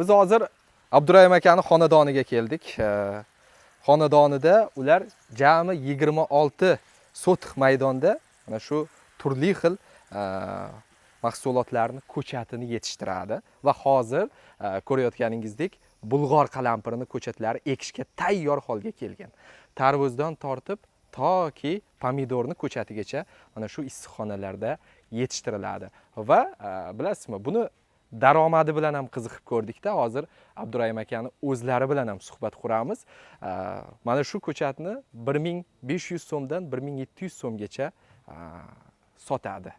Biz hozir Abdurayim akani xonadoniga keldik. Xonadonida ular jami 26 sotix maydonda mana shu turli xil mahsulotlarni ko'chatini yetishtiradi va hozir ko'rayotganingizdek bulg'or qalampirini ko'chatlari ekishga tayyor holga kelgan. Tarvuzdan tortib toki pomidorni ko'chatigacha mana shu issiqxonalarda yetishtiriladi va bilasizmi, buni daromadi bilan ham qiziqib ko'rdikda. Hozir Abdurayim akani o'zlari bilan ham suhbat quramiz. Mana shu ko'chatni 1500 so'mdan 1700 so'mgacha sotadi.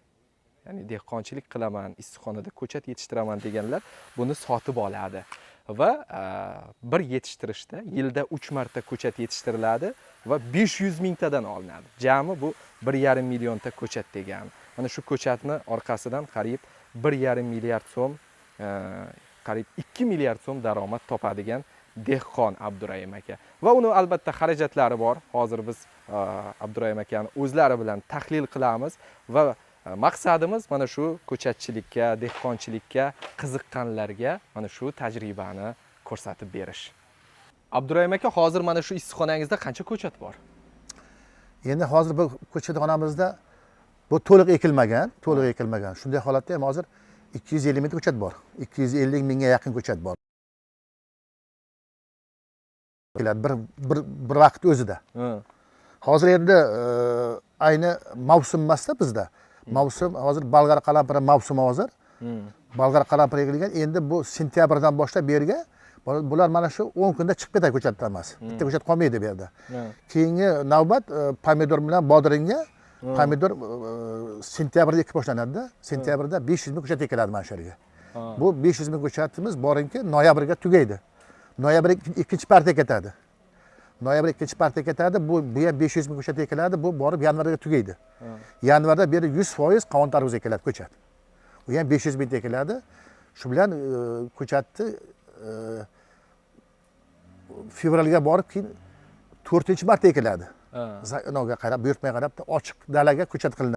Ya'ni dehqonchilik qilaman, issiqxonada ko'chat yetishtiraman deganlar buni sotib oladi va bir yetishtirishda yilda 3 marta ko'chat yetishtiriladi va 500 mingtadan olinadi. Jami bu 1,5 millionta ko'chat degani. Mana shu ko'chatni orqasidan qariyb 1,5 milliard so'm, qariyb 2 milliard so'm daromad topadigan dehqon Abdurayim aka. Va uni albatta xarajatlari bor. Hozir biz Abdurayim akani o'zlari bilan tahlil qilamiz va maqsadimiz mana shu ko'chatchilikka, dehqonchilikka qiziqqanlarga mana shu tajribani ko'rsatib berish. Abdurayim aka, hozir mana shu issiqxonangizda qancha ko'chat bor? Endi hozir bu ko'chatxonamizda bu to'liq ekilmagan. Shunday holatda ham hozir 250 ming ko'chat bor. 250 mingga yaqin ko'chat bor. Bir vaqt o'zida. Hozir endi ayni mavsum emasda bizda. Mavsum hozir bolgar qalampiri mavsumi hozir. Bolgar qalampiri ekilgan. Endi bu sentyabrdan boshlab berga bular mana shu 10 kunda chiqib ketadi ko'chatdan emas. Bitta ko'chat qolmaydi bu yerda. Keyingi navbat pomidor bilan bodringga. Pomidor sentyabrda ekib boshlanadi. Sentyabrda 500 ming ko'chat ekiladi mana shu yerga. Bu 500 ming ko'chatimiz borinki noyabrga tugaydi. Noyabr ikkinchi partiya ketadi. Noyabr ikkinchi partiya ketadi. Bu ham 500 ming ko'chat ekiladi. Bu borib yanvarga tugaydi. Yanvarda beri 100% qovun tarvuz ekiladi ko'chat. U ham 500 ming ekiladi. Shu bilan ko'chatni fevralga borib keyin 4-marta ekiladi. Zaynoga qarab, buyurtmaga qarab ochiq dalaga ko'chat qilinadi.